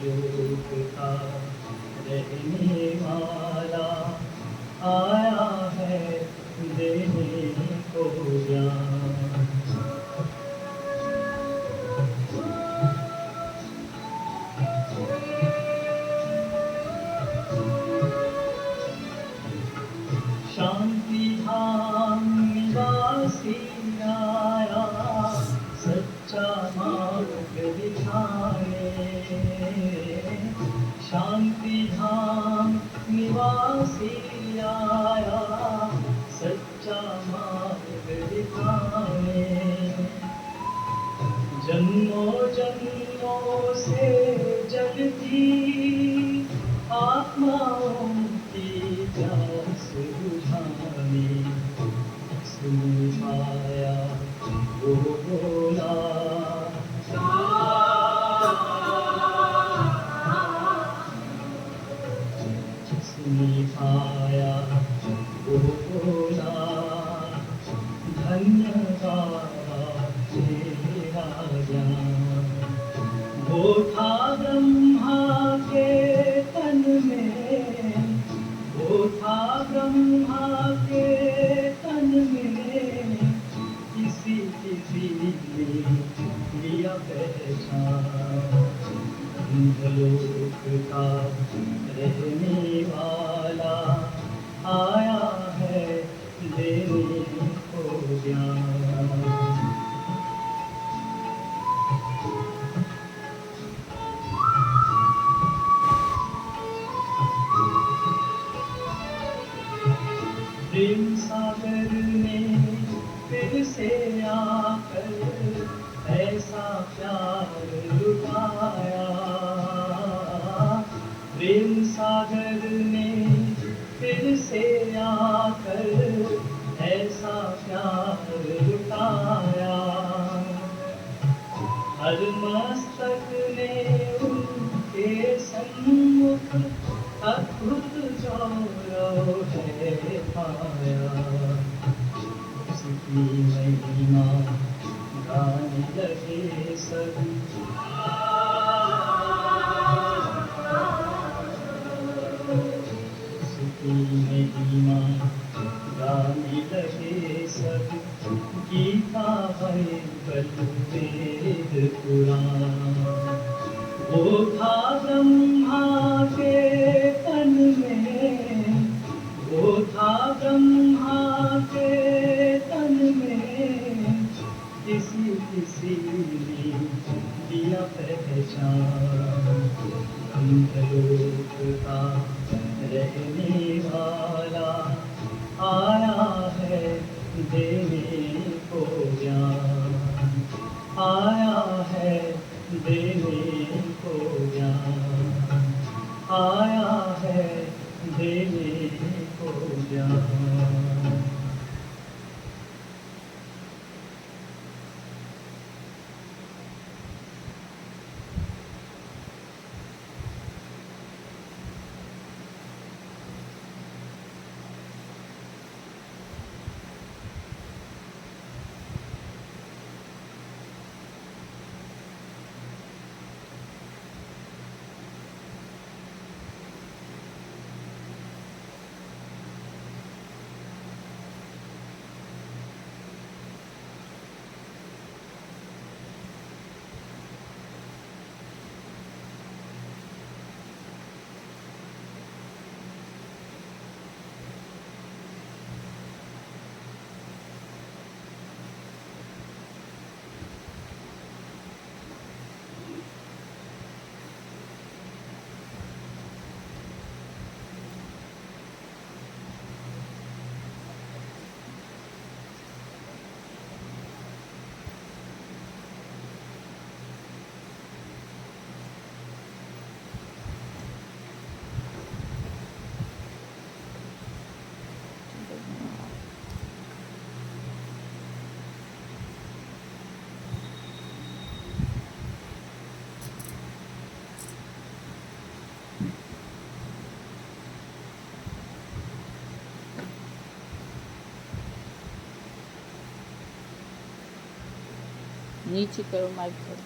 लोक का रहने वाला आया है देने को ज्ञान। शांति धाम निवासी आया सच्चा मार्ग दिखाने। शांति धाम निवासी आया सच्चा मार्ग दिखाने। जन्मों जन्मों से जगती आत्माओं की प्यास बुझाने। सुन पाया वो बोला सुन पाया वो बोला धन्यवाद तेरा ज्ञान। वो था ब्रह्मा के तन में, वो था ब्रह्मा के तन में, किसी किसी ने लिया पहचान। लोक का रहने वाला आया है लेने को ज्ञान। प्रेम सागर ने फिर से आकर ऐसा प्यार लुटाया। प्रेम सागर ने फिर से आकर ऐसा प्यार लुटाया। हर मस्तक ने उनके सम्मुख अद्भुत गौरव है पाया। उसकी महिमा गाने लगे सभी। उसकी महिमा गाने लगे सभी। गीता बाइबल वेद पुराण। वो था ब्रह्मा के तन में, वो था ब्रह्मा के तन में, किसी किसी ने दिया पहचान। लोक का रहने वाला आया है देने को ज्ञान। आया है देने को ज्ञान। आया है देने को ज्ञान। नीचे करो माइक पर।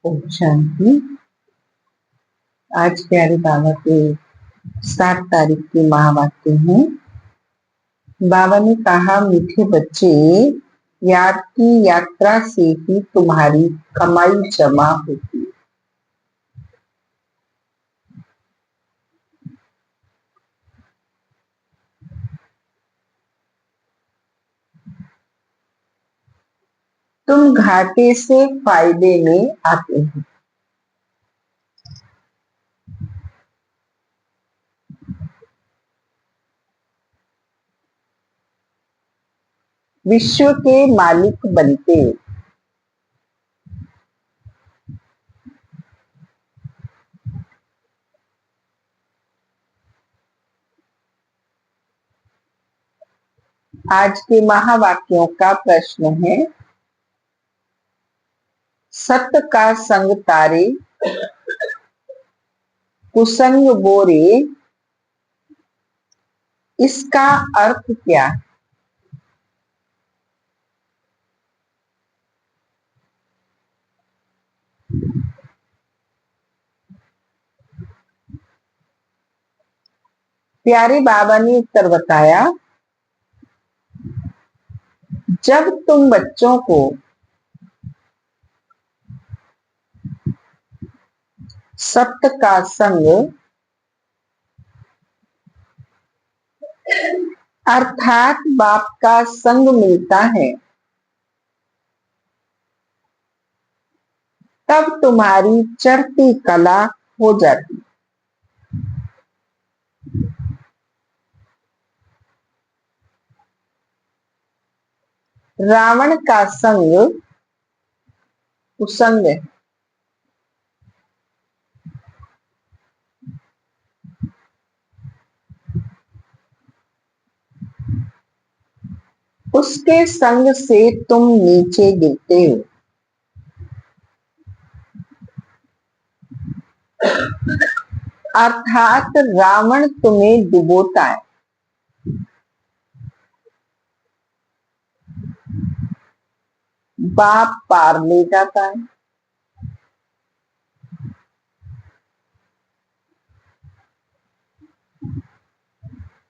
ओम शांति। आज प्यारे बाबा के 7 तारीख के महावाक्य हैं। बाबा ने कहा, मीठे बच्चे, याद की यात्रा से ही तुम्हारी कमाई जमा होती है। तुम घाटे से फायदे में आते हो। विश्व के मालिक बनते हो। आज के महावाक्यों का प्रश्न है, सत का संग तारे, कुसंग बोरे, इसका अर्थ क्या है? प्यारे बाबा ने उत्तर बताया, जब तुम बच्चों को सत्य का संग अर्थात बाप का संग मिलता है, तब तुम्हारी चढ़ती कला हो जाती। रावण का संग कुसंग है। उसके संग से तुम नीचे गिरते हो। अर्थात रावण तुम्हें डुबोता है। बाप पार ले जाता है।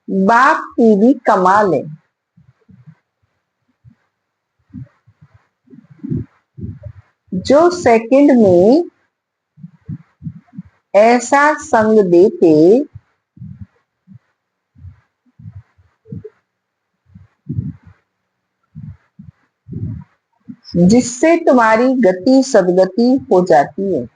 बाप की भी कमाल है। जो सेकंड में ऐसा संग देते जिससे तुम्हारी गति सदगति हो जाती है।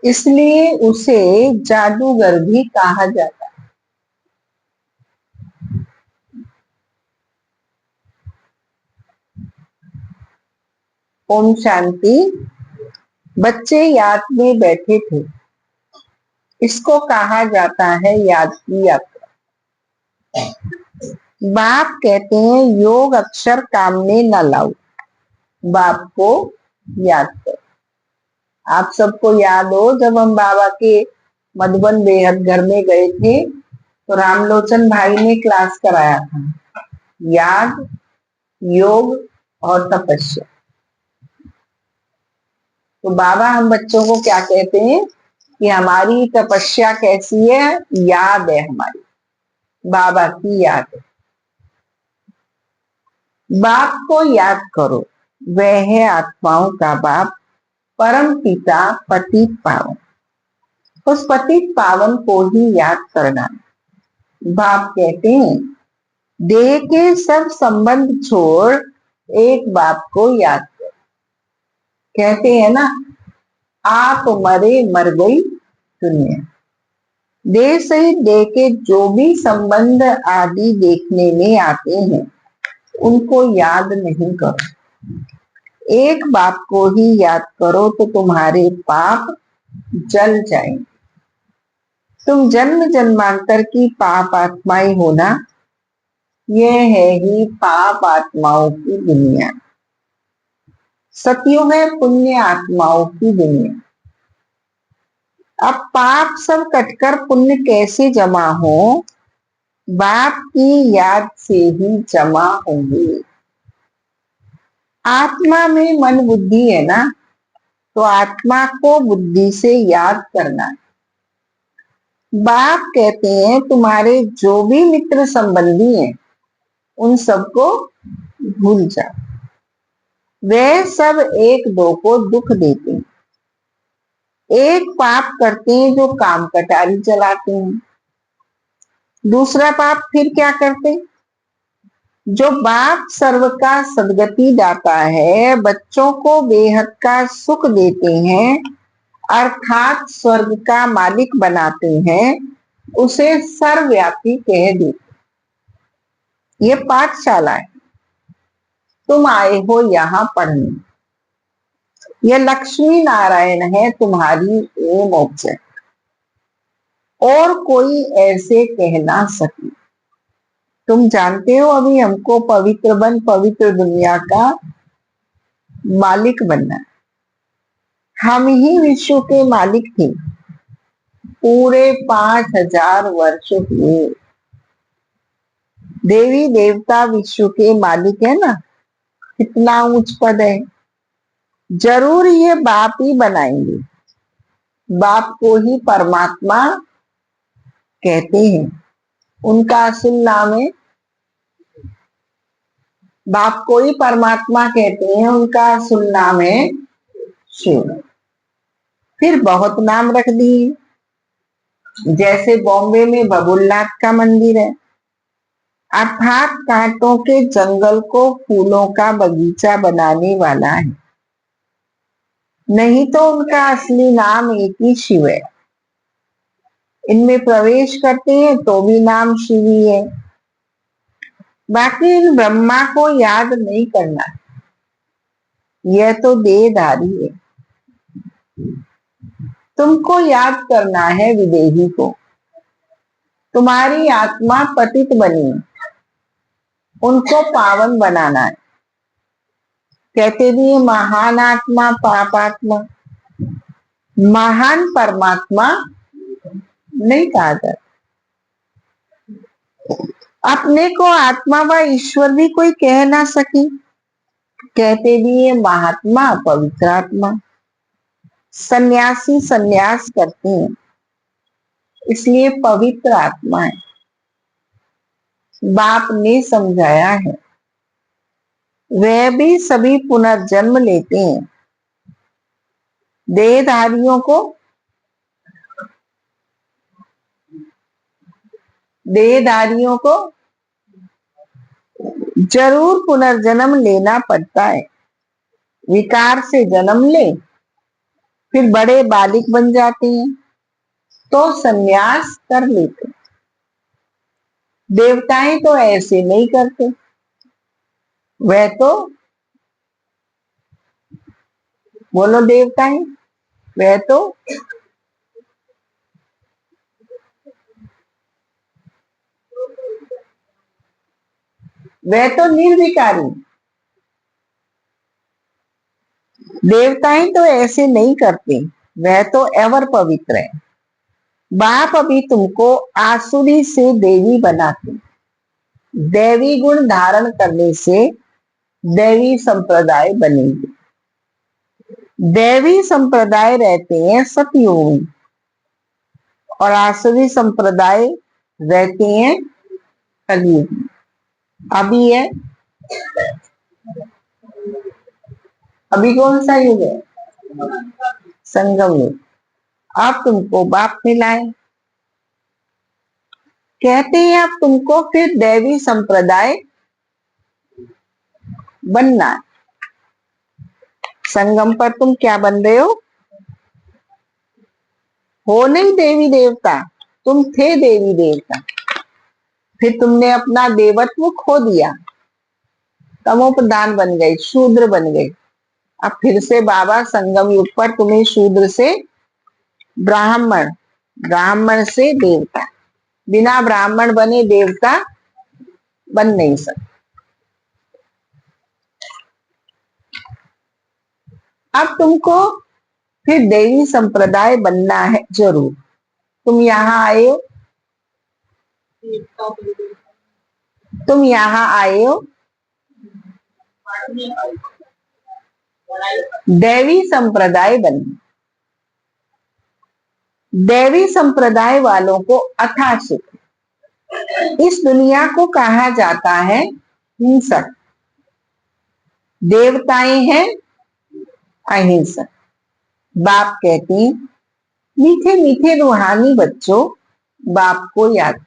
इसलिए उसे जादूगर भी कहा जाता है। ओम शांति। बच्चे याद में बैठे थे। इसको कहा जाता है याद की यात्रा। बाप कहते हैं, योग अक्षर काम में न लाओ, बाप को याद करो। आप सबको याद हो, जब हम बाबा के मधुबन बेहद घर में गए थे तो रामलोचन भाई ने क्लास कराया था, याद, योग और तपस्या। तो बाबा हम बच्चों को क्या कहते हैं कि हमारी तपस्या कैसी है? याद है हमारी, बाबा की याद है। बाप को याद करो, वह है आत्माओं का बाप, परम पिता, पतित पावन। उस पतित पावन को ही याद करना। बाप कहते हैं, देह के सब संबंध छोड़ एक बाप को याद कर। कहते हैं ना, आप मरे मर गई दुनिया। देह सहित देह के जो भी संबंध आदि देखने में आते हैं उनको याद नहीं करो। एक बाप को ही याद करो तो तुम्हारे पाप जल जाएंगे। तुम जन्म जन्मांतर की पाप आत्माएं हो ना, यह है ही पाप आत्माओं की दुनिया। सतयुग है पुण्य आत्माओं की दुनिया। अब पाप सब कटकर पुण्य कैसे जमा हो? बाप की याद से ही जमा होंगे। आत्मा में मन बुद्धि है ना, तो आत्मा को बुद्धि से याद करना है। बाप कहते हैं तुम्हारे जो भी मित्र संबंधी हैं उन सबको भूल जाओ, वे सब एक दो को दुख देते हैं। एक पाप करते हैं जो काम कटारी चलाते हैं, दूसरा पाप फिर क्या करते हैं? जो बाप सर्व का सदगति दाता है, बच्चों को बेहद का सुख देते हैं, अर्थात स्वर्ग का मालिक बनाते हैं, उसे सर्वव्यापी कह देते। ये पाठशाला है, तुम आए हो यहाँ पढ़ने। यह लक्ष्मी नारायण है तुम्हारी एम ऑब्जेक्ट, और कोई ऐसे कह ना सके। तुम जानते हो अभी हमको पवित्र बन पवित्र दुनिया का मालिक बनना है। हम ही विश्व के मालिक थे, पूरे 5000 वर्ष हुए। देवी देवता विश्व के मालिक है ना, कितना उच्च पद है। जरूर ये बाप ही बनाएंगे। बाप को ही परमात्मा कहते हैं, उनका असल नाम है, बाप को ही परमात्मा कहते हैं, उनका असल नाम है शिव। फिर बहुत नाम रख दिए, जैसे बॉम्बे में बबुलनाथ का मंदिर है, अर्थात कांटों के जंगल को फूलों का बगीचा बनाने वाला है। नहीं तो उनका असली नाम एक ही शिव है। इनमें प्रवेश करते हैं तो भी नाम शिव ही है। बाकी इन ब्रह्मा को याद नहीं करना, यह तो देहधारी है। तुमको याद करना है विदेही को। तुम्हारी आत्मा पतित बनी, उनको पावन बनाना है। कहते भी महान आत्मा पापात्मा, महान परमात्मा नहीं कहा जाता। अपने को आत्मा व ईश्वर भी कोई कह ना सके, कहते भी ये महात्मा पवित्र आत्मा। सन्यासी सन्यास करते हैं, इसलिए पवित्र आत्मा है। बाप ने समझाया है, वह भी सभी पुनर्जन्म लेते हैं। देहधारियों को जरूर पुनर्जन्म लेना पड़ता है। विकार से जन्म ले, फिर बड़े बालिक बन जाते हैं तो सन्यास कर लेते। देवताएं तो ऐसे नहीं करते, वह तो बोलो देवताएं, वह तो निर्विकारी। देवताएं तो ऐसे नहीं करते, वह तो एवर पवित्र है। बाप अभी तुमको आसुरी से देवी बनाते। दैवी गुण धारण करने से दैवी संप्रदाय बनेंगे। दैवी संप्रदाय रहते हैं सतयुग में, और आसुरी संप्रदाय रहते हैं कलयुग में। अभी है, अभी कौन सा युग है? संगम युग। अब तुमको बाप मिलाए, कहते हैं अब तुमको फिर दैवी संप्रदाय बनना है। संगम पर तुम क्या बन रहे हो नहीं देवी देवता, तुम थे देवी देवता, फिर तुमने अपना देवत्व खो दिया, तमोप्रधान बन गए, शूद्र बन गए। अब फिर से बाबा संगम युग पर तुम्हें शूद्र से ब्राह्मण, ब्राह्मण से देवता, बिना ब्राह्मण बने देवता बन नहीं सकते। अब तुमको फिर देवी संप्रदाय बनना है जरूर। तुम यहाँ आए हो, तुम यहाँ आए हो देवी संप्रदाय बनने। देवी संप्रदाय वालों को अथाह सुख। इस दुनिया को कहा जाता है हिंसक। देवताएं हैं अहिंसक। बाप कहते हैं मीठे मीठे रूहानी बच्चों, बाप को याद करो।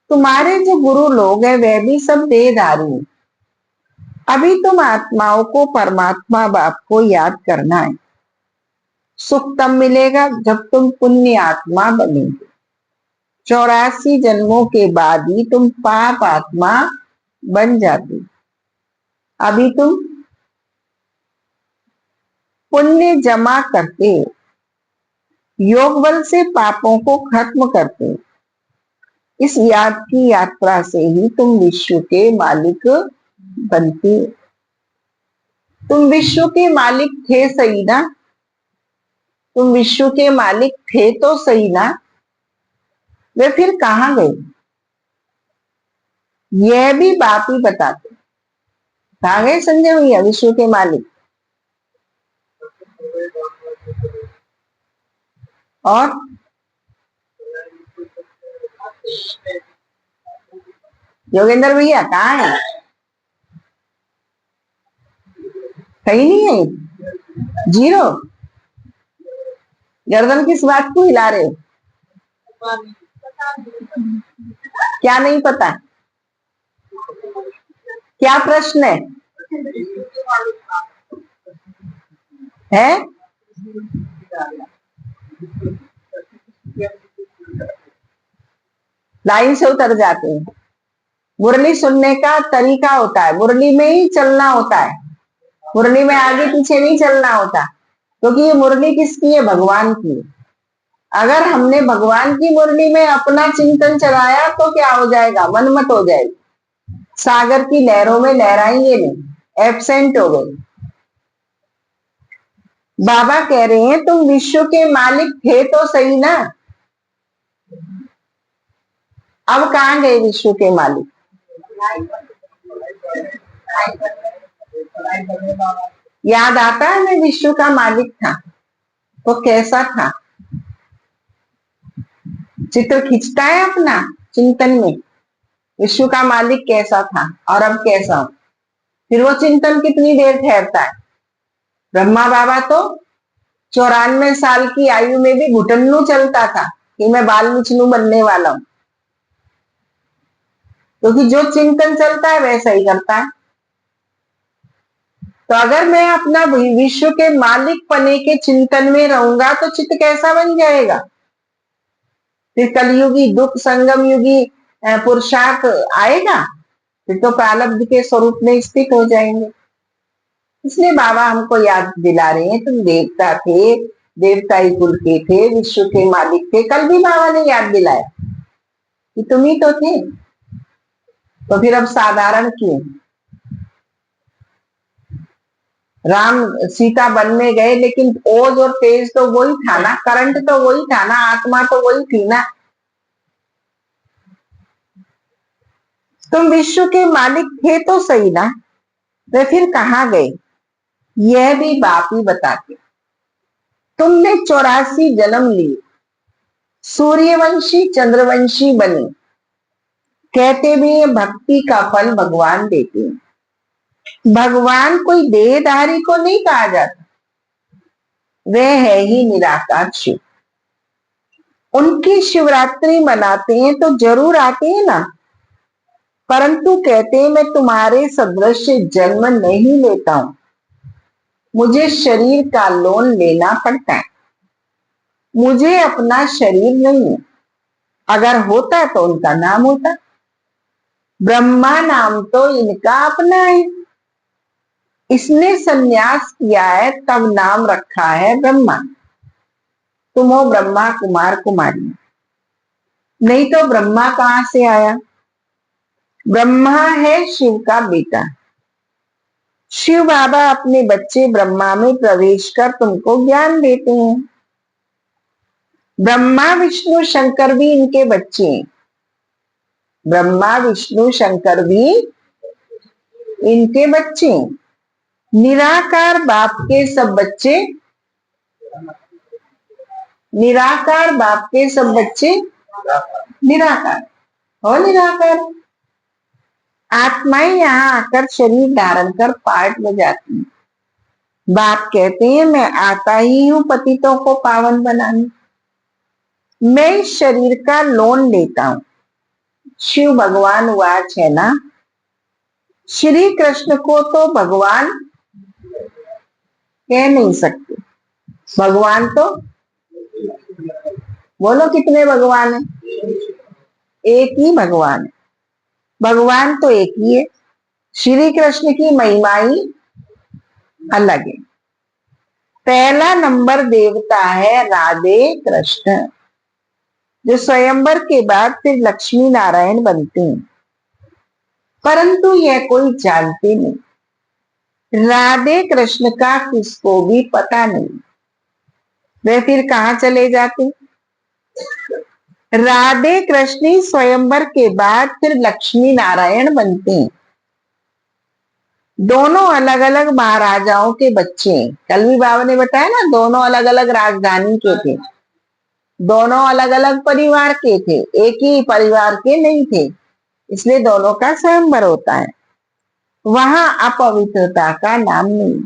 तुम्हारे जो गुरु लोग हैं वह भी सब देहधारी हैं। अभी तुम आत्माओं को परमात्मा बाप को याद करना है। सुख तब मिलेगा जब तुम पुण्य आत्मा बनेंगे। 84 जन्मों के बाद ही तुम पाप आत्मा बन जाती। अभी तुम पुण्य जमा करते हो, योग बल से पापों को खत्म करते हो। इस याद की यात्रा से ही तुम विश्व के मालिक बनते हो। तुम विश्व के मालिक थे सही ना? तुम विश्व के मालिक थे तो सही ना? वे फिर कहाँ गए? यह भी बाप ही बताते। कहाँ गए संजय भैया विश्व के मालिक? और योगेंद्र भैया कहाँ है? कहीं नहीं है, जीरो। गर्दन किस बात को हिला रहे हो? क्या नहीं पता? क्या प्रश्न है? लाइन से उतर जाते हैं। मुरली सुनने का तरीका होता है, मुरली में ही चलना होता है। मुरली में आगे पीछे नहीं चलना होता, क्योंकि ये मुरली किसकी है? भगवान की। अगर हमने भगवान की मुरली में अपना चिंतन चलाया तो क्या हो जाएगा? मनमत हो जाएगी। सागर की लहरों में लहराएंगे नहीं, एब्सेंट हो गए। बाबा कह रहे हैं तुम विश्व के मालिक थे तो सही ना? अब कहाँ गए विश्व के मालिक? याद आता है मैं विश्व का मालिक था तो कैसा था? चित्र खींचता है अपना चिंतन में, विश्व का मालिक कैसा था और अब कैसा हो। फिर वो चिंतन कितनी देर ठहरता है? ब्रह्मा बाबा तो 94 साल की आयु में भी घुटन्नू चलता था कि मैं बाल विष्णु बनने वाला हूं, क्योंकि जो चिंतन चलता है वैसा ही करता है। तो अगर मैं अपना विश्व के मालिक पने के चिंतन में रहूंगा तो चित्त कैसा बन जाएगा? फिर कलयुगी दुख संगम युगी पुरुषार्थ आएगा, फिर तो प्रारब्ध के स्वरूप में स्थित हो जाएंगे। इसलिए बाबा हमको याद दिला रहे हैं तुम देवता थे, देवताई कुल के थे, विश्व के मालिक थे। कल भी बाबा ने याद दिलाया कि तुम ही तो थे, तो फिर अब साधारण क्यों? राम सीता वन में गए लेकिन ओज और तेज तो वही था ना, करंट तो वही था ना, आत्मा तो वही थी ना। तुम विश्व के मालिक थे तो सही ना, वे फिर कहाँ गए? यह भी बाप ही बताते। तुमने 84 जन्म लिए, सूर्यवंशी चंद्रवंशी बने। कहते भी है भक्ति का फल भगवान देते हैं। भगवान कोई देहधारी को नहीं कहा जाता, वह है ही निराकार शिव। उनकी शिवरात्रि मनाते हैं तो जरूर आते हैं ना, परंतु कहते हैं मैं तुम्हारे सदृश जन्म नहीं लेता हूं, मुझे शरीर का लोन लेना पड़ता है। मुझे अपना शरीर नहीं है, अगर होता तो उनका नाम होता। ब्रह्मा नाम तो इनका अपना है, इसने संन्यास किया है तब नाम रखा है ब्रह्मा। तुम हो ब्रह्मा कुमार कुमारी, नहीं तो ब्रह्मा कहां से आया? ब्रह्मा है शिव का बेटा, शिव बाबा अपने बच्चे ब्रह्मा में प्रवेश कर तुमको ज्ञान देते हैं। ब्रह्मा विष्णु शंकर भी इनके बच्चे हैं। ब्रह्मा विष्णु शंकर भी इनके बच्चे हैं। निराकार बाप के सब बच्चे, निराकार बाप के सब बच्चे निराकार और निराकार आत्माएं यहाँ आकर शरीर धारण कर पाठ बजाती हैं। बाप कहते हैं मैं आता ही हूं पतितों को पावन बनाने, मैं इस शरीर का लोन लेता हूं। शिव भगवान वाच है ना, श्री कृष्ण को तो भगवान कह नहीं सकते। भगवान तो बोलो कितने भगवान है? एक ही भगवान है। भगवान तो एक ही है। श्री कृष्ण की महिमा ही अलग है। पहला नंबर देवता है राधे कृष्ण, जो स्वयंवर के बाद फिर लक्ष्मी नारायण बनते हैं, परंतु यह कोई जानते नहीं। राधे कृष्ण का किसको भी पता नहीं, वे फिर कहां चले जाते? राधे कृष्ण स्वयंवर के बाद फिर लक्ष्मी नारायण बनते हैं। दोनों अलग अलग महाराजाओं के बच्चे हैं। कल भी बाबा ने बताया ना, दोनों अलग अलग राजधानी के थे, दोनों अलग अलग परिवार के थे, एक ही परिवार के नहीं थे, इसलिए दोनों का स्वयंवर होता है। वहां अपवित्रता का नाम नहीं,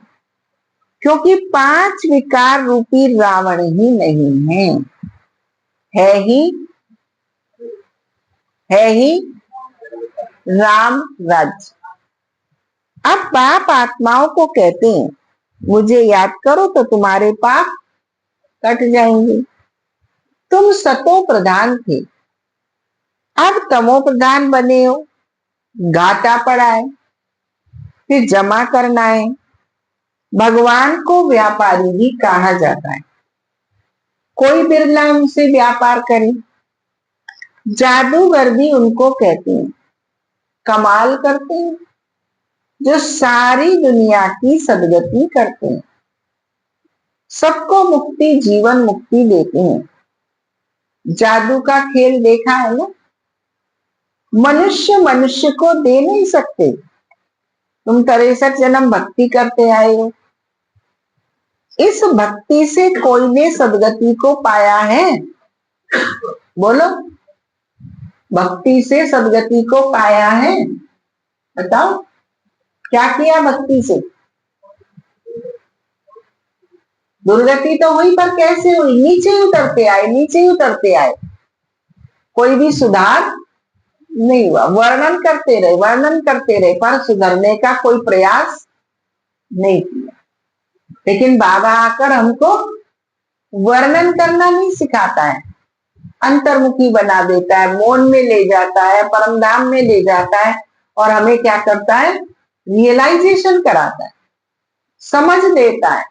क्योंकि 5 विकार रूपी रावण ही नहीं है, है ही राम राज्य। अब पाप आत्माओं को कहते हैं मुझे याद करो तो तुम्हारे पाप कट जाएंगे। तुम सतो प्रधान थे, अब तमो प्रधान बने हो, घाटा पड़ा है, फिर जमा करना है। भगवान को व्यापारी भी कहा जाता है, कोई बिरला उनसे व्यापार करे। जादूगर भी उनको कहते हैं, कमाल करते हैं, जो सारी दुनिया की सदगति करते हैं, सबको मुक्ति जीवन मुक्ति देते हैं। जादू का खेल देखा है ना? मनुष्य मनुष्य को दे नहीं सकते। तुम 63 जन्म भक्ति करते आए हो, इस भक्ति से कोई ने सदगति को पाया है? बोलो, भक्ति से सदगति को पाया है? बताओ क्या किया भक्ति से? दुर्गति तो हुई, पर कैसे हुई? नीचे ही उतरते आए, नीचे ही उतरते आए, कोई भी सुधार नहीं हुआ। वर्णन करते रहे, वर्णन करते रहे, पर सुधरने का कोई प्रयास नहीं किया। लेकिन बाबा आकर हमको वर्णन करना नहीं सिखाता है, अंतर्मुखी बना देता है, मौन में ले जाता है, परमधाम में ले जाता है, और हमें क्या करता है? रियलाइजेशन कराता है, समझ देता है।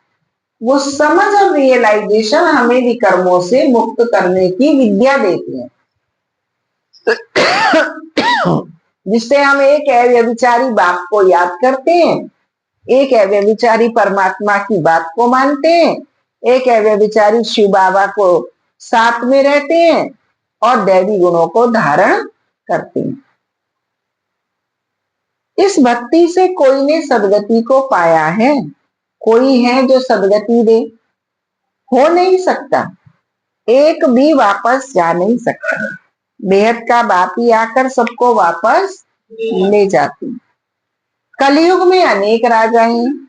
वो समझ और रियलाइजेशन हमें विकर्मों से मुक्त करने की विद्या देती है, जिससे हम एक अव्यभिचारी बाप को याद करते हैं, एक अव्यभिचारी परमात्मा की बात को मानते हैं, एक अव्यभिचारी शिव बाबा को साथ में रहते हैं और दैवी गुणों को धारण करते हैं। इस भक्ति से कोई ने सदगति को पाया है? कोई है जो सदगति दे? हो नहीं सकता, एक भी वापस जा नहीं सकता। बेहद का बाप ही आकर सबको वापस ले जाती। कलयुग में अनेक राजा हैं,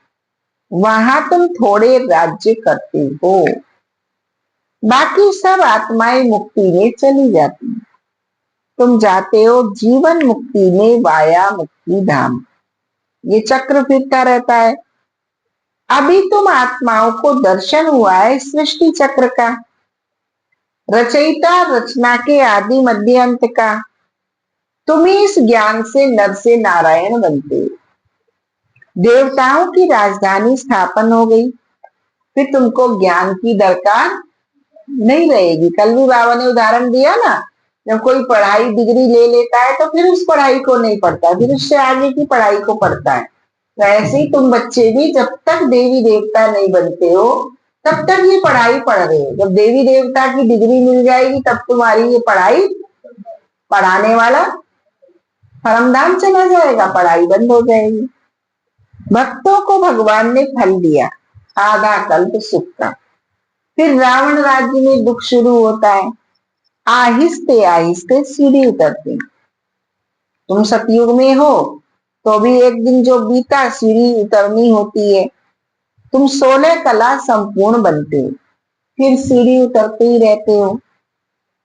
वहां तुम थोड़े राज्य करते हो, बाकी सब आत्माएं मुक्ति में चली जाती। तुम जाते हो जीवन मुक्ति में वाया मुक्ति धाम। ये चक्र फिरता रहता है। अभी तुम आत्माओं को दर्शन हुआ है सृष्टि चक्र का, रचयिता रचना के आदि मध्य अंत का। तुम इस ज्ञान से नर से नारायण बनते हो, देवताओं की राजधानी स्थापन हो गई, फिर तुमको ज्ञान की दरकार नहीं रहेगी। कल भी बाबा ने उदाहरण दिया ना, जब कोई पढ़ाई डिग्री ले लेता है तो फिर उस पढ़ाई को नहीं पढ़ता, फिर उससे आगे की पढ़ाई को पढ़ता है। वैसे ही तुम बच्चे भी जब तक देवी देवता नहीं बनते हो तब तक ये पढ़ाई पढ़ रहे हो। जब देवी देवता की डिग्री मिल जाएगी तब तुम्हारी ये पढ़ाई, पढ़ाने वाला परमधाम चला जाएगा, पढ़ाई बंद हो जाएगी। भक्तों को भगवान ने फल दिया, आधा कल्प सुख का। फिर रावण राज्य में दुख शुरू होता है। आहिस्ते आहिस्ते सीढ़ी उतरती। तुम सतयुग में हो तो भी एक दिन जो बीता सीढ़ी उतरनी होती है। तुम 16 कला संपूर्ण बनते हो, फिर सीढ़ी उतरते ही रहते हो।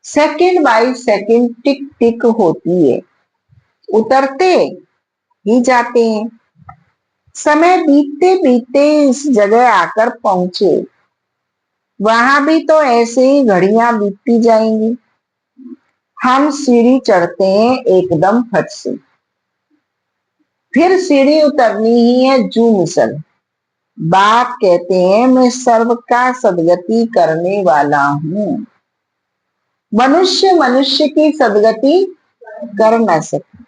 सेकंड बाय सेकंड टिक टिक होती है, उतरते ही जाते हैं। समय बीतते बीतते इस जगह आकर पहुंचे। वहां भी तो ऐसे ही घड़ियां बीतती जाएंगी। हम सीढ़ी चढ़ते हैं एकदम फट से, फिर सीढ़ी उतरनी ही है जू मिसल। बाप कहते हैं मैं सर्व का सदगति करने वाला हूं। मनुष्य मनुष्य की सदगति कर न सके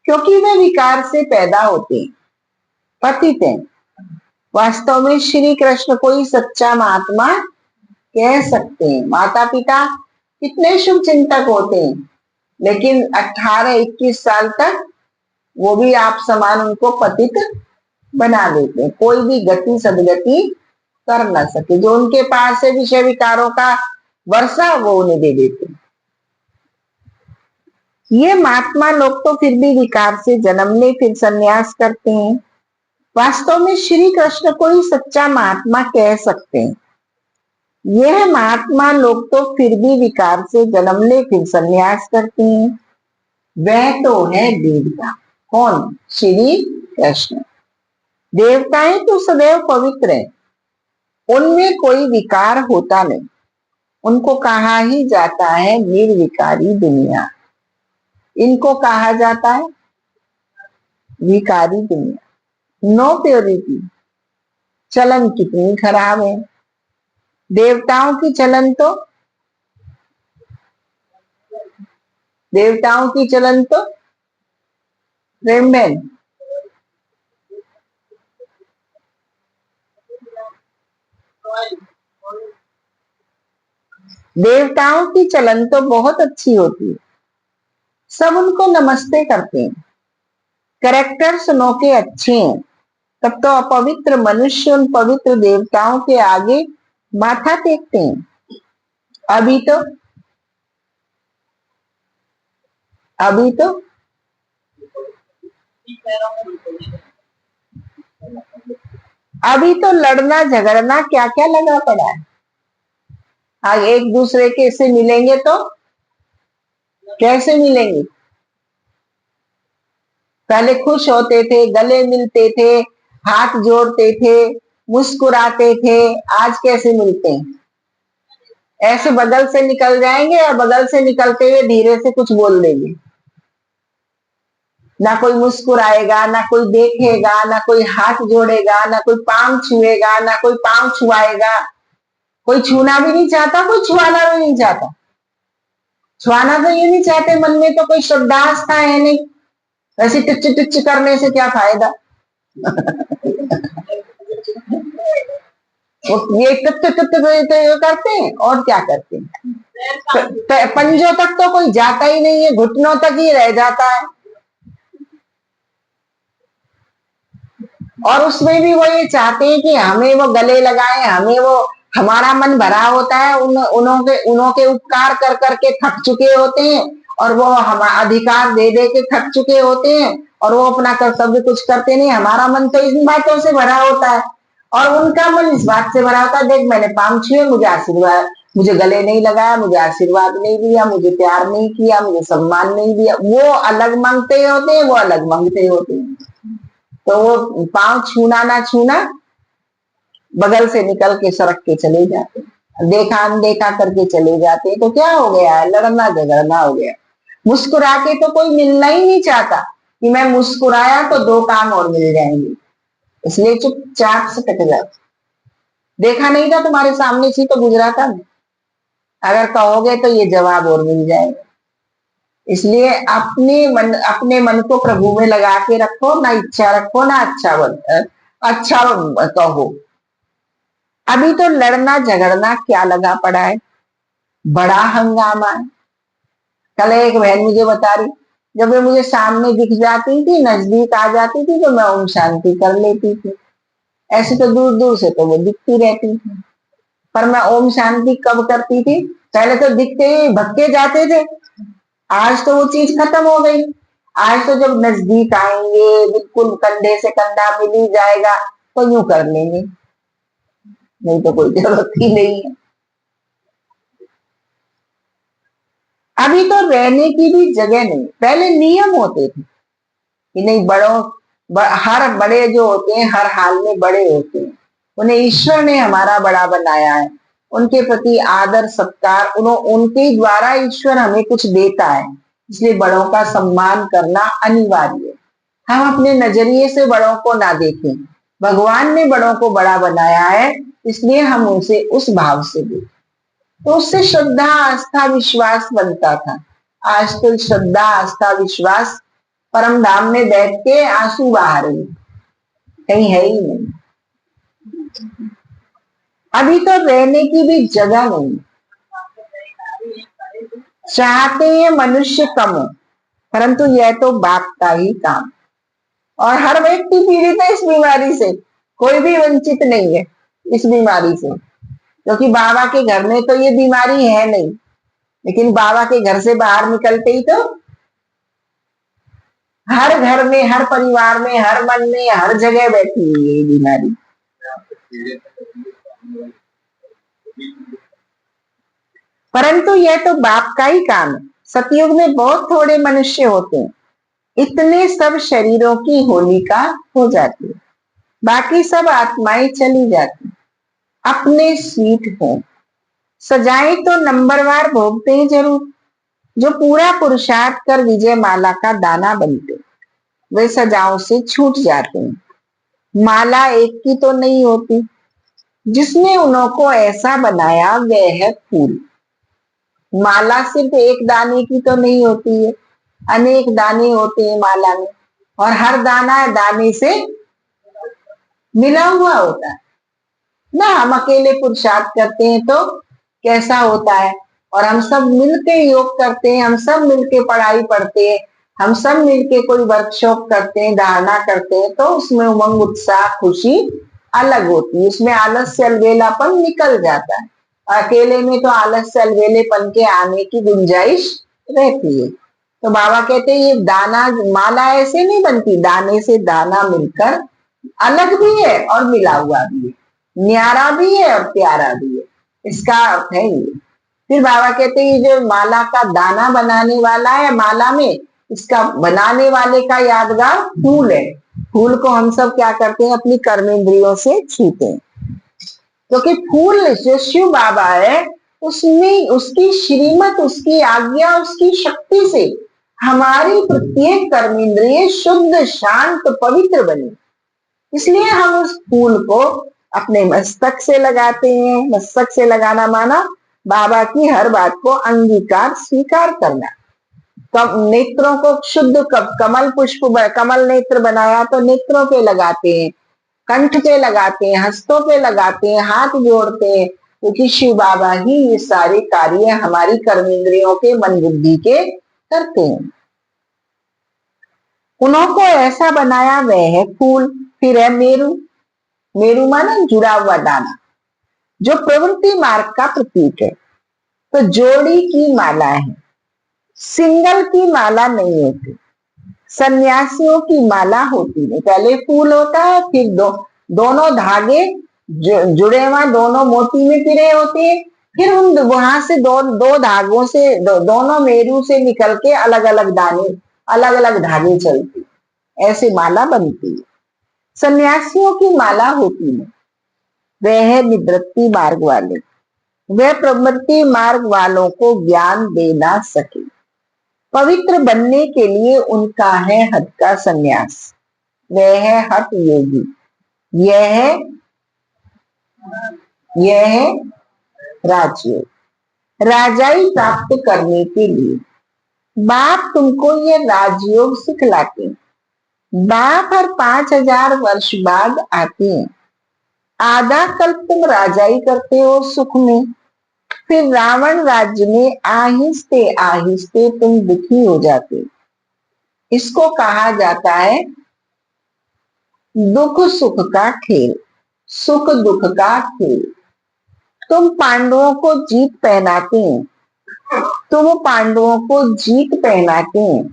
क्योंकि वे विकार से पैदा होते हैं, पतित हैं। वास्तव में श्री कृष्ण को ही सच्चा महात्मा कह सकते हैं। माता पिता कितने शुभ चिंतक होते हैं, लेकिन 18-21 साल तक वो भी आप समान उनको पतित बना देते हैं। कोई भी गति सदगति कर न सके। जो उनके पास है विषय विकारों का वर्षा, वो उन्हें दे देते हैं। ये महात्मा लोग तो फिर भी विकार से जन्म ले फिर संन्यास करते हैं। वास्तव में श्री कृष्ण को ही सच्चा महात्मा कह सकते हैं। यह महात्मा लोग तो फिर भी विकार से जन्म ले फिर संन्यास करते हैं। वह तो है देवता। कौन? श्री कृष्ण। देवताएं तो सदैव पवित्र हैं, उनमें कोई विकार होता नहीं। उनको कहा ही जाता है निर्विकारी दुनिया। इनको कहा जाता है विकारी दुनिया। No purity. चलन कितनी खराब है। देवताओं की चलन तो प्रेम बहन, देवताओं की चलन तो बहुत अच्छी होती है। सब उनको नमस्ते करते हैं। कैरेक्टर्स उनों के अच्छे हैं। तब तो अपवित्र मनुष्य उन पवित्र देवताओं के आगे माथा टेकते हैं। अभी तो लड़ना झगड़ना क्या क्या लगा पड़ा है। आज एक दूसरे के से मिलेंगे तो कैसे मिलेंगे? पहले खुश होते थे, गले मिलते थे, हाथ जोड़ते थे, मुस्कुराते थे। आज कैसे मिलते हैं? ऐसे बगल से निकल जाएंगे और बगल से निकलते हुए धीरे से कुछ बोल देंगे। ना कोई मुस्कुराएगा, ना कोई देखेगा, ना कोई हाथ जोड़ेगा, ना कोई पांव छुएगा, ना कोई पांव छुआएगा। कोई छूना भी नहीं चाहता, कोई छुआना भी नहीं चाहता। छुआना तो ये नहीं चाहते, मन में तो कोई श्रद्धास्था है नहीं। ऐसे टिच टिच करने से क्या फायदा? वो ये करते हैं और क्या करते हैं। पंजों तक तो कोई जाता ही नहीं है, घुटनों तक ही रह जाता है। और उसमें भी वो ये चाहते हैं कि हमें वो गले लगाए, हमें वो, हमारा मन भरा होता है उन्हों के उपकार कर करके थक चुके होते हैं और वो हम अधिकार दे दे के थक चुके होते हैं और वो अपना कर्तव्य कुछ करते नहीं। हमारा मन तो इन बातों से भरा होता है और उनका मन इस बात से भरा होता है, देख मैंने पांव छुए, मुझे आशीर्वाद, मुझे गले नहीं लगाया, मुझे आशीर्वाद नहीं दिया, मुझे प्यार नहीं किया, मुझे सम्मान नहीं दिया। वो अलग मांगते होते हैं, वो अलग मांगते होते हैं। तो वो पांव छूना ना छूना, बगल से निकल के सड़क के चले जाते, देखा अनदेखा करके चले जाते। तो क्या हो गया है? लड़ना झगड़ना हो गया। मुस्कुरा के तो कोई मिलना ही नहीं चाहता कि मैं मुस्कुराया तो 2 काम और मिल जाएंगे, इसलिए चुपचाप से कट जाते। देखा नहीं था, तुम्हारे सामने से तो गुजरा था। अगर कहोगे तो ये जवाब और मिल जाएगा। इसलिए अपने मन को प्रभु में लगा के रखो, ना इच्छा रखो, ना अच्छा कहो। अभी तो लड़ना झगड़ना क्या लगा पड़ा है, बड़ा हंगामा है। कल एक बहन मुझे बता रही, जब वे मुझे सामने दिख जाती थी, नजदीक आ जाती थी, तो मैं ओम शांति कर लेती थी। ऐसे तो दूर दूर से तो वो दिखती रहती थी, पर मैं ओम शांति कब करती थी? पहले तो दिखते ही भक्के जाते थे। आज तो वो चीज खत्म हो गई। आज तो जब नजदीक आएंगे, बिल्कुल कंधे से कंधा मिल ही जाएगा, तो यूं कर लेंगे, नहीं तो कोई जरूरत ही नहीं है। अभी तो रहने की भी जगह नहीं। पहले नियम होते थे कि नहीं, हर बड़े जो होते हैं हर हाल में बड़े होते हैं, उन्हें ईश्वर ने हमारा बड़ा बनाया है, उनके प्रति आदर सत्कार, उनके द्वारा ईश्वर हमें कुछ देता है, इसलिए बड़ों का सम्मान करना अनिवार्य है। हम अपने नजरिए से बड़ों को ना देखें, भगवान ने बड़ों को बड़ा बनाया है, इसलिए हम उनसे उस भाव से देखें। तो उससे श्रद्धा आस्था विश्वास बनता था। आज तो श्रद्धा आस्था विश्वास परम धाम में बैठ के आंसू बहा रही, कहीं है ही नहीं। अभी तो रहने की भी जगह नहीं। चाहते हैं मनुष्य कम हो, परंतु यह तो बाप का ही काम। और हर व्यक्ति पीड़ित है इस बीमारी से, कोई भी वंचित नहीं है इस बीमारी से, क्योंकि बाबा के घर में तो ये बीमारी है नहीं, लेकिन बाबा के घर से बाहर निकलते ही तो हर घर में, हर परिवार में, हर मन में, हर जगह बैठी हुई है ये बीमारी। परंतु यह तो बाप का ही काम है। सतयुग में बहुत थोड़े मनुष्य होते हैं, इतने सब शरीरों की होलिका हो जाती है, बाकी सब आत्माएं चली जाती, अपने सीट हो सजाए तो नंबरवार भोगते हैं जरूर। जो पूरा पुरुषार्थ कर विजय माला का दाना बनते, वे सजाओं से छूट जाते हैं। माला एक की तो नहीं होती, जिसने उनको ऐसा बनाया वह है फूल। माला सिर्फ एक दाने की तो नहीं होती है, अनेक दाने होते हैं माला में, और हर दाना दाने से मिला हुआ होता है ना। हम अकेले पुरुषार्थ करते हैं तो कैसा होता है, और हम सब मिलके योग करते हैं, हम सब मिलके पढ़ाई पढ़ते हैं, हम सब मिलके कोई वर्कशॉप करते हैं, धारणा करते हैं, तो उसमें उमंग उत्साह खुशी अलग होती है, उसमें आलस्य अलबेलापन निकल जाता है। अकेले में तो आलस्य अलबेलेपन के आने की गुंजाइश रहती है। तो बाबा कहते हैं ये दाना, माला ऐसे नहीं बनती, दाने से दाना मिलकर अलग भी है और मिला हुआ भी है, न्यारा भी है और प्यारा भी है, इसका अर्थ है ये। फिर बाबा कहते हैं जो माला का दाना बनाने वाला है, माला में इसका बनाने वाले का यादगार फूल है। फूल को हम सब क्या करते हैं, अपनी कर्मेंद्रियों से छूते हैं, क्योंकि फूल जो शिव बाबा है, उसमें उसकी श्रीमत, उसकी आज्ञा, उसकी शक्ति से हमारी प्रत्येक कर्मेंद्रिय शुद्ध शांत पवित्र बनी। इसलिए हम उस फूल को अपने मस्तक से लगाते हैं। मस्तक से लगाना माना बाबा की हर बात को अंगीकार स्वीकार करना। नेत्रों को शुद्ध कमल पुष्प, कमल नेत्र बनाया तो नेत्रों पे लगाते हैं, कंठ पे लगाते हैं, हस्तों पे लगाते हैं, हाथ जोड़ते हैं, क्योंकि शिव बाबा ही ये सारे कार्य हमारी कर्मेंद्रियों के मन बुद्धि के करते हैं। उनको ऐसा बनाया वह है फूल। फिर है मेरू। मेरू माना जुड़ा हुआ दाना, जो प्रवृत्ति मार्ग का प्रतीक है। तो जोड़ी की माला है, सिंगल की माला नहीं होती, सन्यासियों की माला होती है। पहले फूल होता है, फिर दोनों धागे जुड़े हुआ, दोनों मोती में पिरे होते हैं, फिर उन वहां से दो धागों से दोनों मेरू से निकल के अलग अलग दाने, अलग अलग धागे चलती, ऐसे माला बनती है। सन्यासियों की माला होती है, वह है निवृत्ति मार्ग वाले, वह प्रवृत्ति मार्ग वालों को ज्ञान दे ना सके। पवित्र बनने के लिए उनका है हठ का संन्यास, वह है हठ योगी। यह है राजयोग। राजाई प्राप्त करने के लिए बाप तुमको ये राजयोग सिखलाते हैं। बाप हर 5,000 वर्ष बाद आते हैं। आधा कल्प तुम राजाई करते हो सुख में, फिर रावण राज्य में आहिस्ते आहिस्ते तुम दुखी हो जाते हो। इसको कहा जाता है दुख सुख का खेल, सुख दुख का खेल। तुम पांडवों को जीत पहनाते हैं, तुम पांडवों को जीत पहनाते हैं।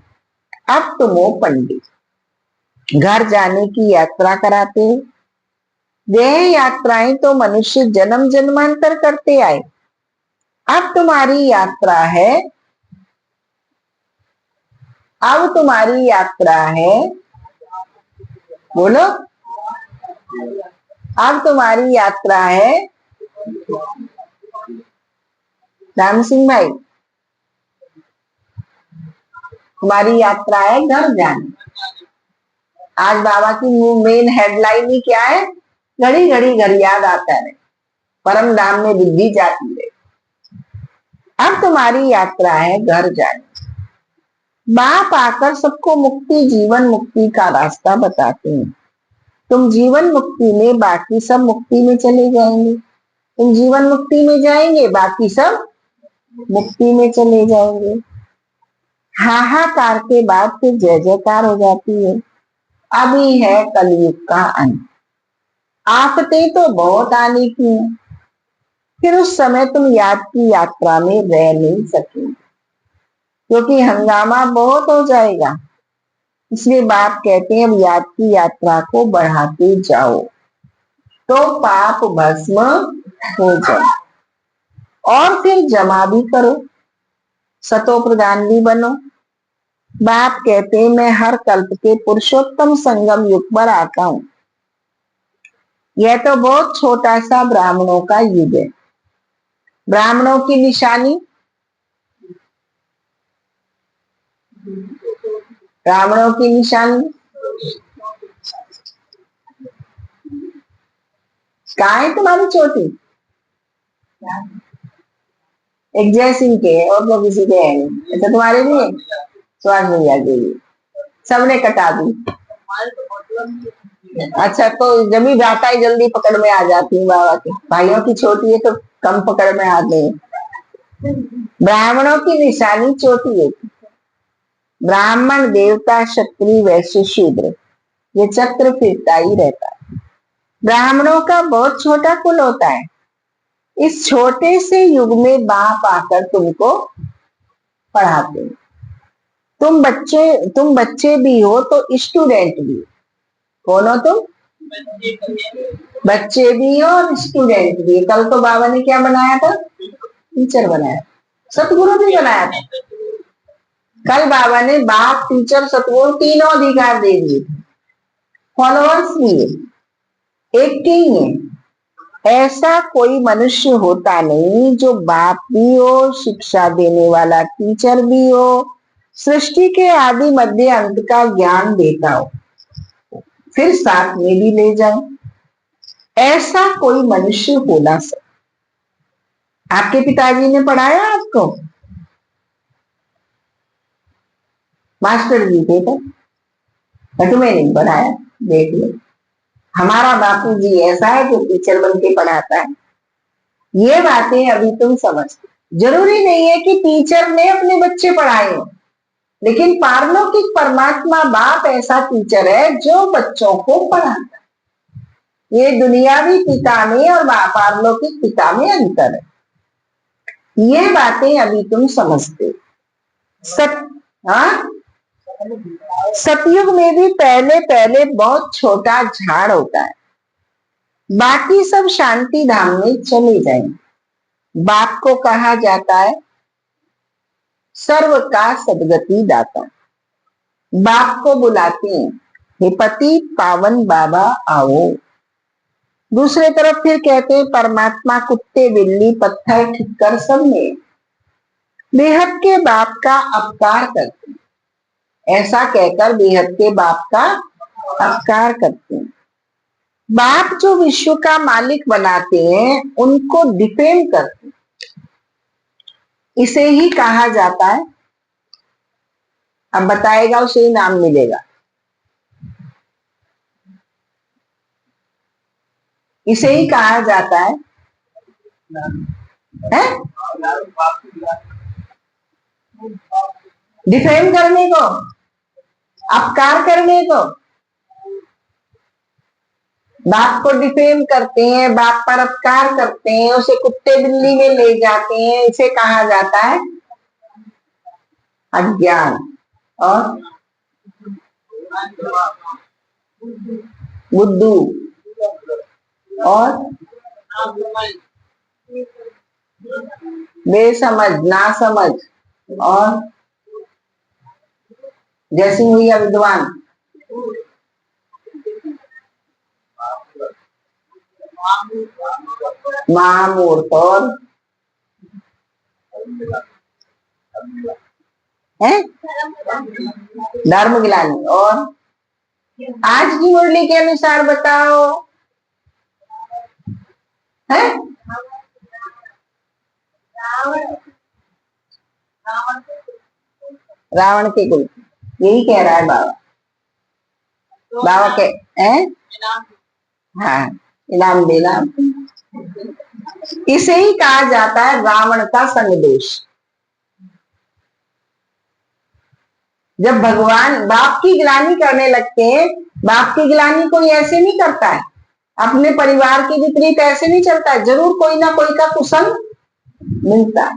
अब तुम हो पंडित, घर जाने की यात्रा कराते हो। वह यात्राएं तो मनुष्य जन्म जन्मांतर करते आए। अब तुम्हारी यात्रा है, अब तुम्हारी यात्रा है, बोलो, अब तुम्हारी यात्रा है राम सिंह भाई, तुम्हारी यात्रा है घर जाने। आज बाबा की मेन हेडलाइन ही क्या है? घड़ी घड़ी घर याद आता है, परम धाम में बुद्धि जाती है। अब तुम्हारी यात्रा है घर जाने। बाप आकर सबको मुक्ति, जीवन मुक्ति का रास्ता बताते हैं। तुम जीवन मुक्ति में, बाकी सब मुक्ति में चले जाएंगे। तुम जीवन मुक्ति में जाएंगे, बाकी सब मुक्ति में चले जाएंगे। हाहाकार के बाद फिर जय जयकार हो जाती है। अभी है कलयुग का अंत, आफतें तो बहुत आने की हैं। फिर उस समय तुम याद की यात्रा में रह नहीं सकेंगे, क्योंकि हंगामा बहुत हो जाएगा। इसलिए बाप कहते हैं अब याद की यात्रा को बढ़ाते जाओ तो पाप भस्म हो जाए, और फिर जमा भी करो, सतो प्रधान भी बनो। बाप कहते हैं मैं हर कल्प के पुरुषोत्तम संगम युग पर आता हूं। यह तो बहुत छोटा सा ब्राह्मणों का युग है। ब्राह्मणों की निशानी, ब्राह्मणों की निशानी कहाँ है? तुम्हारी चोटी एक जय सिंह के है और तो किसी के है नहीं। अच्छा तुम्हारे भी है? सुभाष भैया के भी सबने कटा दी। अच्छा तो जमी भ्राता ही जल्दी पकड़ में आ जाती है बाबा के। भाइयों की छोटी है तो कम पकड़ में आते हैं। ब्राह्मणों की निशानी चोटी है। ब्राह्मण, देवता, क्षत्रिय, वैश्य, शूद्र, ये चक्र फिरता ही रहता है। ब्राह्मणों का बहुत छोटा कुल होता है। इस छोटे से युग में बाप आकर तुमको पढ़ाते हैं। तुम बच्चे भी हो तो स्टूडेंट भी हो। कौन हो तुम? बच्चे भी हो और स्टूडेंट भी। कल तो बाबा ने क्या बनाया था? टीचर बनाया, सतगुरु भी बनाया था। कल बाबा ने बाप, टीचर, सतगुरु तीनों अधिकार दे दिए। फॉलोअर्स भी है, एक किंग है। ऐसा कोई मनुष्य होता नहीं जो बाप भी हो, शिक्षा देने वाला टीचर भी हो, सृष्टि के आदि मध्य अंत का ज्ञान देता हो, फिर साथ में भी ले जाए। ऐसा कोई मनुष्य हो ना सकता। आपके पिताजी ने पढ़ाया आपको? मास्टर जी थे तो तुम्हें नहीं पढ़ाया। देख लो, हमारा बापू जी ऐसा है जो टीचर बन के पढ़ाता है। ये बातें अभी तुम समझते। जरूरी नहीं है कि टीचर ने अपने बच्चे पढ़ाए हो, लेकिन पारलौकिक परमात्मा बाप ऐसा टीचर है जो बच्चों को पढ़ाता है। ये दुनियावी पिता में और पारलौकिक पिता में अंतर है। ये बातें अभी तुम समझते। हाँ, सतयुग में भी पहले पहले बहुत छोटा झाड़ होता है, बाकी सब शांति धाम में चले जाएंगे। बाप को कहा जाता है सर्व का सदगति दाता। बाप को बुलाते हैं हे पति पावन बाबा आओ। दूसरे तरफ फिर कहते हैं परमात्मा कुत्ते, बिल्ली, पत्थर, ठिक्कर सब में बेहद के बाप का अपकार करते हैं। ऐसा कहकर बेहद के बाप का अपकार करते हैं। बाप जो विश्व का मालिक बनाते हैं उनको डिफेंड करते हैं। इसे ही कहा जाता है अब बताएगा उसे इनाम मिलेगा। इसे ही कहा जाता है डिफेम करने को, अपकार करने को। बाप को डिफेम करते हैं, बाप पर अपकार करते हैं, उसे कुत्ते बिल्ली में ले जाते हैं, इसे कहा जाता है अज्ञान। और बुद्धू और बेसमझ, नासमझ और जैसी हुई विद्वान, महामूर्ख और है धर्म गिलानी। और आज की मुरली के अनुसार बताओ है रावण के कुल, यही कह रहा है बाबा। बाबा के हैं हाँ, इनाम देना। इसे ही कहा जाता है रावण का संग दोष। जब भगवान बाप की गिलानी करने लगते हैं, बाप की गिलानी कोई ऐसे नहीं करता है, अपने परिवार के विपरीत ऐसे नहीं चलता है, जरूर कोई ना कोई का कुसंग मिलता है।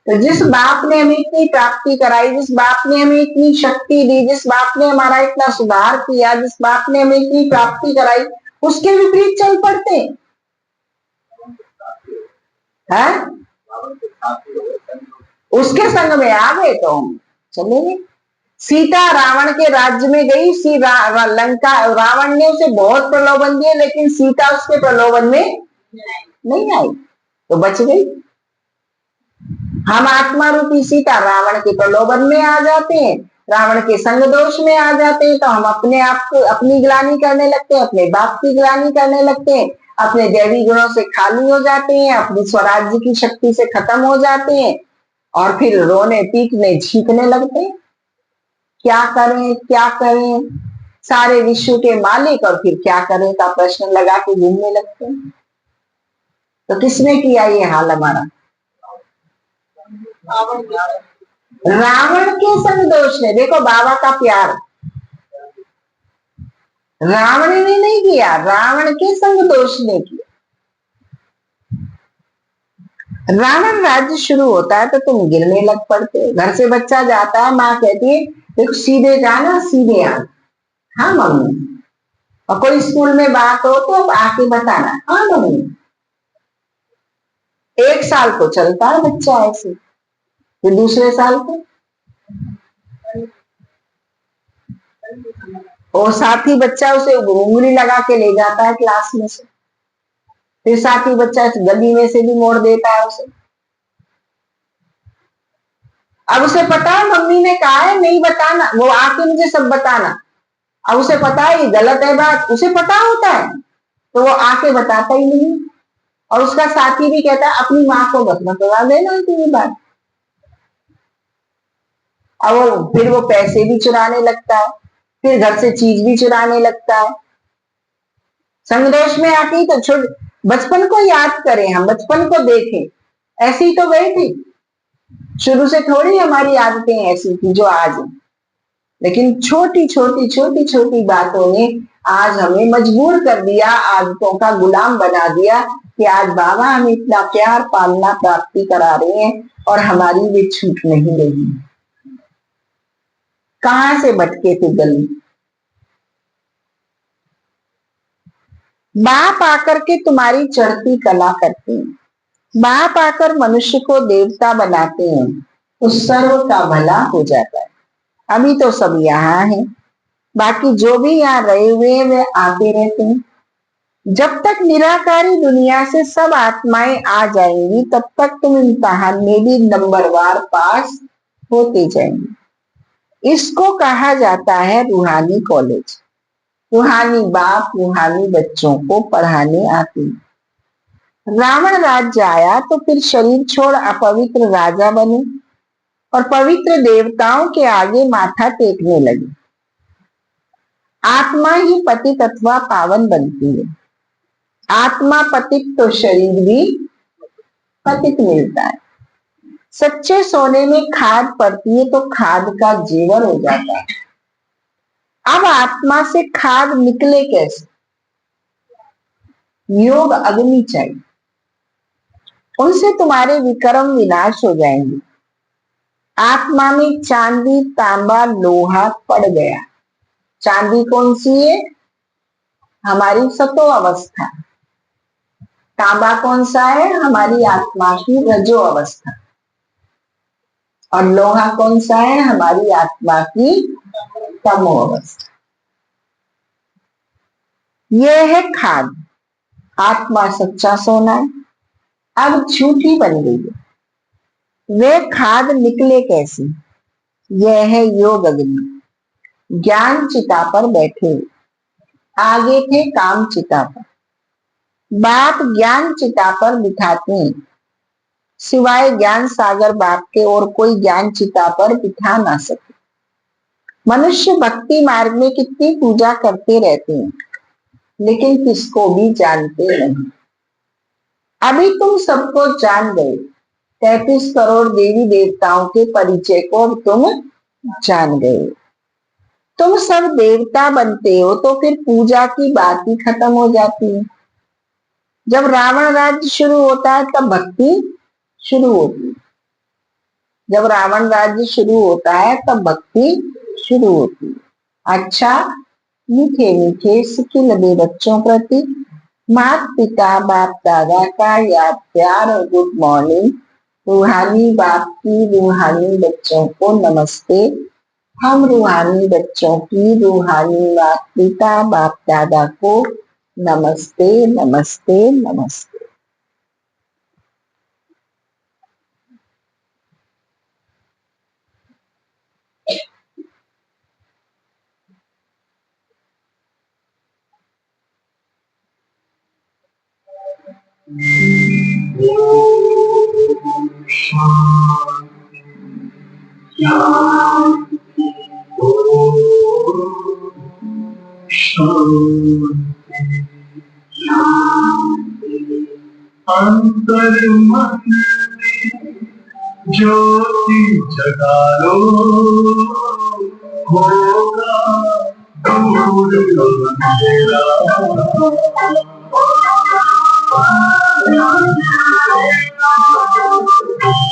तो जिस बाप ने हमें इतनी प्राप्ति कराई, जिस बाप ने हमें इतनी शक्ति दी, जिस बाप ने हमारा इतना सुधार किया, जिस बाप ने हमें इतनी प्राप्ति कराई, उसके विपरीत चल पड़ते हैं। उसके संग में आ गए तो हम चलेंगे। सीता रावण के राज्य में गई, लंका रावण ने उसे बहुत प्रलोभन दिए, लेकिन सीता उसके प्रलोभन में नहीं आई तो बच गई। हम आत्मा रूपी सीता रावण के प्रलोभन में आ जाते हैं, रावण के संग दोष में आ जाते हैं, तो हम अपने आप को अपनी गिलानी करने लगते हैं, अपने बाप की गिलानी करने लगते हैं, अपने दैवी गुणों से खाली हो जाते हैं, अपनी स्वराज्य की शक्ति से खत्म हो जाते हैं और फिर रोने पीटने छींकने लगते हैं। क्या करें क्या करें, सारे विश्व के मालिक और फिर क्या करें का प्रश्न लगा के घूमने लगते हैं। तो किसने किया ये हाल हमारा? रावण के संग दोष ने। देखो बाबा का प्यार, रावण ने नहीं किया, रावण के संग दोष ने किया। रावण राज्य शुरू होता है तो तुम गिरने लग पड़ते। घर से बच्चा जाता है, माँ कहती है देखो सीधे जाना सीधे आना। हाँ मम्मी। और कोई स्कूल में बात हो तो आके बताना। हाँ मम्मी। 1 साल तो चलता है बच्चा ऐसे, फिर दूसरे साल को और साथी बच्चा उसे उंगली लगा के ले जाता है क्लास में से, फिर साथी बच्चा इस गली में से भी मोड़ देता है उसे। अब उसे पता है मम्मी ने कहा है नहीं बताना, वो आके मुझे सब बताना। अब उसे पता है ये गलत है बात, उसे पता होता है तो वो आके बताता ही नहीं। और उसका साथी भी कहता है अपनी माँ को मत बता देना ये बात। अब फिर वो पैसे भी चुराने लगता है, फिर घर से चीज भी चुराने लगता है। संगदोष में आके ही तो बचपन को याद करें, हम बचपन को देखें, ऐसी तो गई थी। शुरू से थोड़ी हमारी आदतें ऐसी थी जो आज है, लेकिन छोटी छोटी छोटी छोटी बातों ने आज हमें मजबूर कर दिया, आदतों का गुलाम बना दिया कि आज बाबा हमें इतना प्यार पालना प्राप्ति करा रहे हैं और हमारी भी छूट नहीं रही। कहां से भटके थे गली। बाप आकर के तुम्हारी चढ़ती कला करते हैं, बाप आकर मनुष्य को देवता बनाते हैं तो सर्व का भला हो जाता है। अभी तो सब यहाँ है, बाकी जो भी यहाँ रहे हुए हैं वे आते रहते हैं। जब तक निराकारी दुनिया से सब आत्माएं आ जाएंगी तब तक तुम इम्तिहान में भी नंबरवार पास होते जाएंगे। इसको कहा जाता है रूहानी कॉलेज। रूहानी बाप रूहानी बच्चों को पढ़ाने आते हैं। रावण राज्य आया तो फिर शरीर छोड़ अपवित्र राजा बने और पवित्र देवताओं के आगे माथा टेकने लगे। आत्मा ही पतित अथवा पावन बनती है। आत्मा पतित तो शरीर भी पतित मिलता है। सच्चे सोने में खाद पड़ती है तो खाद का जेवर हो जाता है। अब आत्मा से खाद निकले कैसे? योग अग्नि चाहिए, उनसे तुम्हारे विक्रम विनाश हो जाएंगे। आत्मा में चांदी तांबा लोहा पड़ गया। चांदी कौन सी है? हमारी सतो अवस्था। तांबा कौन सा है? हमारी आत्मा की रजो अवस्था। और लोहा कौन सा है? हमारी आत्मा की तमो अवस्था। यह है खाद। आत्मा सच्चा सोना है, अब झूठी बन गई है। वे खाद निकले कैसे? यह है योग अग्नि। ज्ञान चिता पर बैठे, आगे थे काम चिता पर। बाप ज्ञान चिता पर बिठाते हैं, सिवाय ज्ञान सागर बाप के और कोई ज्ञान चिता पर बिठा ना सके। मनुष्य भक्ति मार्ग में कितनी पूजा करते रहते हैं, लेकिन किसको भी जानते नहीं। अभी तुम सबको जान गए। 33 करोड़ देवी देवताओं के परिचय को अब तुम जान गए। तुम सब देवता बनते हो तो फिर पूजा की बात ही खत्म हो जाती है। जब रावण राज्य शुरू होता है तब भक्ति शुरू होती है। जब रावण राज्य शुरू होता है तब भक्ति शुरू होती है। अच्छा, मीठे मीठे सिकिलबे बच्चों प्रति माता पिता बाप दादा का याद प्यार और गुड मॉर्निंग। रूहानी बाप की रूहानी बच्चों को नमस्ते। हम रूहानी बच्चों की रूहानी माता पिता बाप दादा को नमस्ते नमस्ते नमस्ते। अंतर मन ज्योति जगा लो, होगा दूर अंधेरा।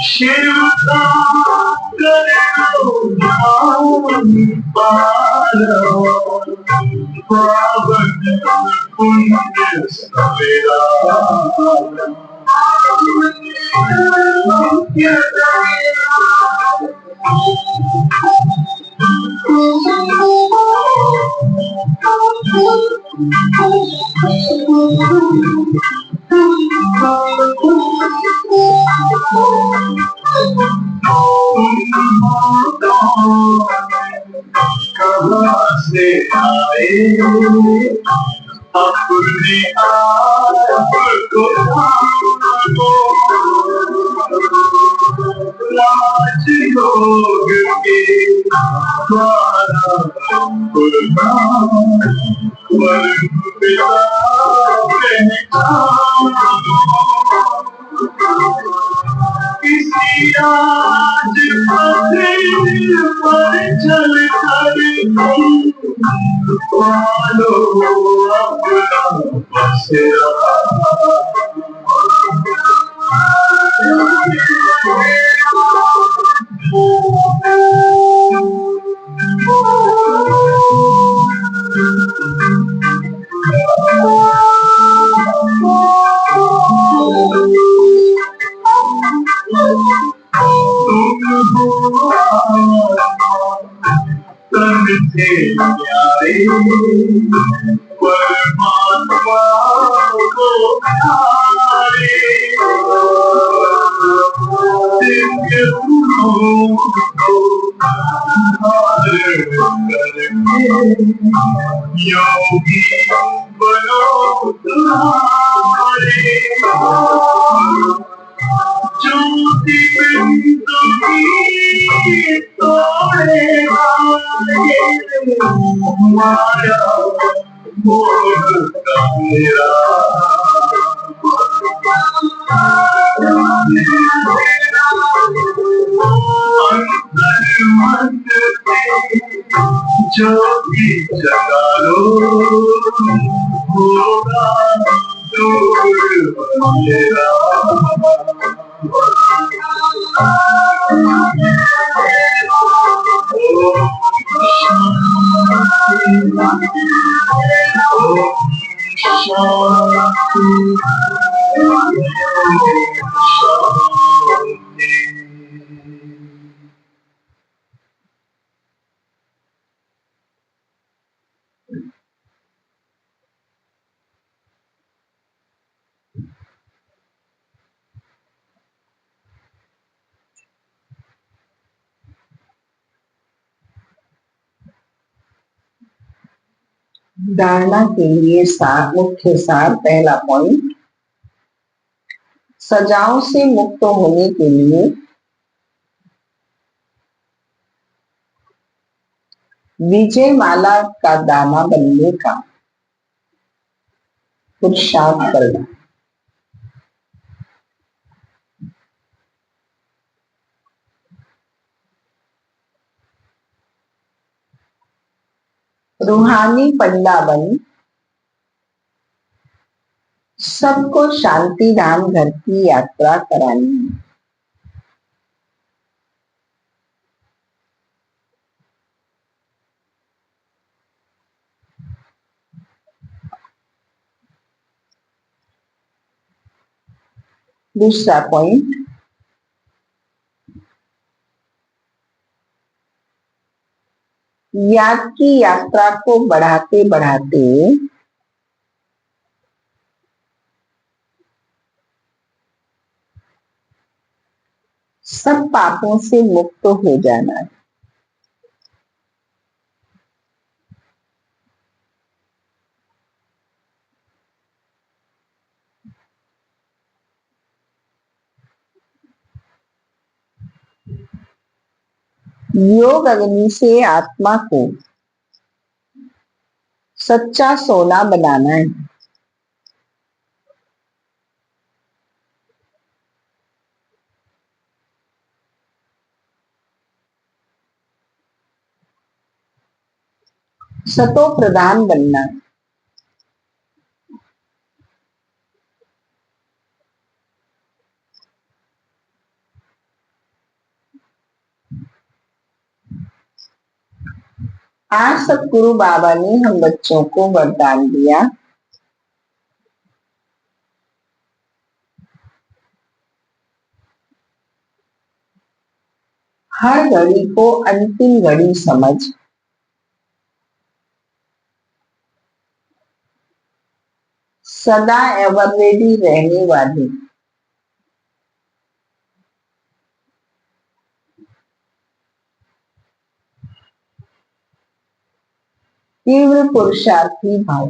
शिव का करो नाम पारो, पावन पुण्य सवेरा। कहाँ से आए अपने आप को भागो, राज योग के द्वारा खुलना वर्ग पिता पहचानो। किसी आज पथिर पर चल कर पालो अपना बसेरा। तन थे प्यारे परमात्मा को प्यारे, दिव्य गुणों को धारण करके योगी बनो तुम्हारे। ज्योति बिंदु की तोड़े माया मोह का मेरा अंतर मन जो भी जगा लो होगा दूर मेरा धारणा के लिए सार, मुख्य सार। पहला पॉइंट, सजाओं से मुक्त होने के लिए विजय माला का दाना बनने का पुरुषार्थ करना। रूहानी पंडा बन सबको शांति धाम घर की यात्रा करानी है। दूसरा पॉइंट, याद की यात्रा को बढ़ाते बढ़ाते सब पापों से मुक्त हो जाना है। योग अग्नि से आत्मा को सच्चा सोना बनाना है। सतो प्रधान बनना है। आज सतगुरु बाबा ने हम बच्चों को वरदान दिया, हर घड़ी को अंतिम घड़ी समझ सदा एवर रेडी रहने वाली तीव्र पुरुषार्थी भाव।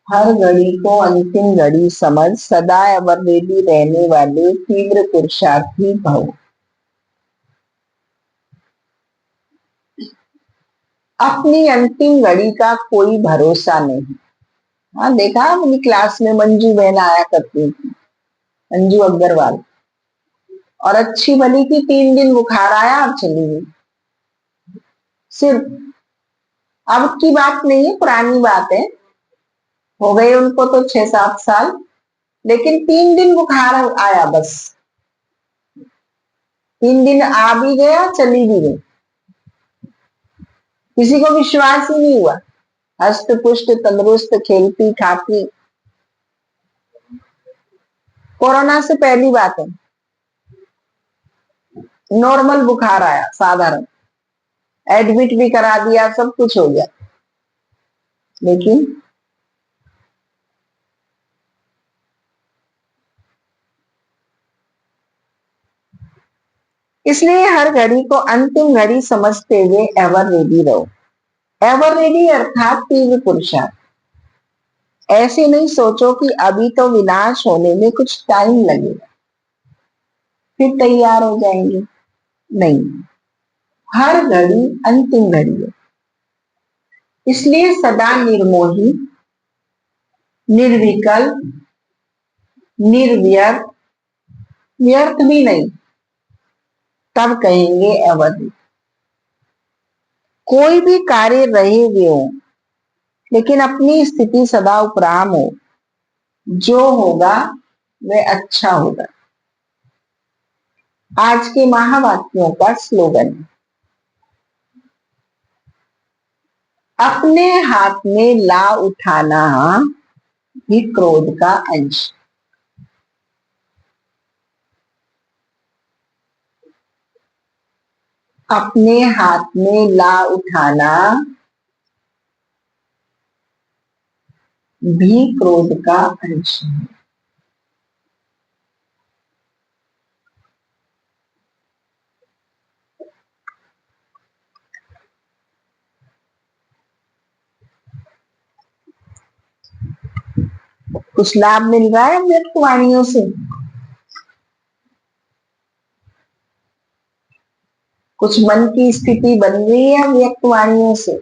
हर घड़ी को अंतिम घड़ी समझ सदा एवर रेडी रहने वाले तीव्र पुरुषार्थी भाव। अपनी अंतिम घड़ी का कोई भरोसा नहीं। हाँ, देखा अपनी क्लास में मंजू बहन आया करती थी, मंजू अग्रवाल, और अच्छी भली थी। 3 दिन बुखार आया और चली गई। सिर्फ अब की बात नहीं है, पुरानी बात है, हो गए उनको तो 6-7 साल, लेकिन 3 दिन बुखार आया बस। 3 दिन आ भी गया, चली भी गई। किसी को विश्वास ही नहीं हुआ। हस्त पुष्ट तंदुरुस्त, खेलती खाती। कोरोना से पहली बात है, नॉर्मल बुखार आया, साधारण, एडमिट भी करा दिया, सब कुछ हो गया, लेकिन इसलिए हर घड़ी को अंतिम घड़ी समझते हुए एवर रेडी रहो। एवर रेडी अर्थात तीव्र पुरुषार्थ। ऐसे नहीं सोचो कि अभी तो विनाश होने में कुछ टाइम लगेगा, फिर तैयार हो जाएंगे। नहीं, हर घड़ी अंतिम घड़ी है। इसलिए सदा निर्मोही, निर्विकल्प, निर्व्यर्थ, व्यर्थ भी नहीं, तब कहेंगे अवधि। कोई भी कार्य रहे हुए हो, लेकिन अपनी स्थिति सदा उपराम हो, जो होगा वह अच्छा होगा। आज के महावाक्यों का स्लोगन है, अपने हाथ में ला उठाना भी क्रोध का अंश। अपने हाथ में ला उठाना भी क्रोध का अंश है। कुछ लाभ मिल रहा है व्यक्त वाणियों से? कुछ मन की स्थिति बन रही है व्यक्त वाणियों से?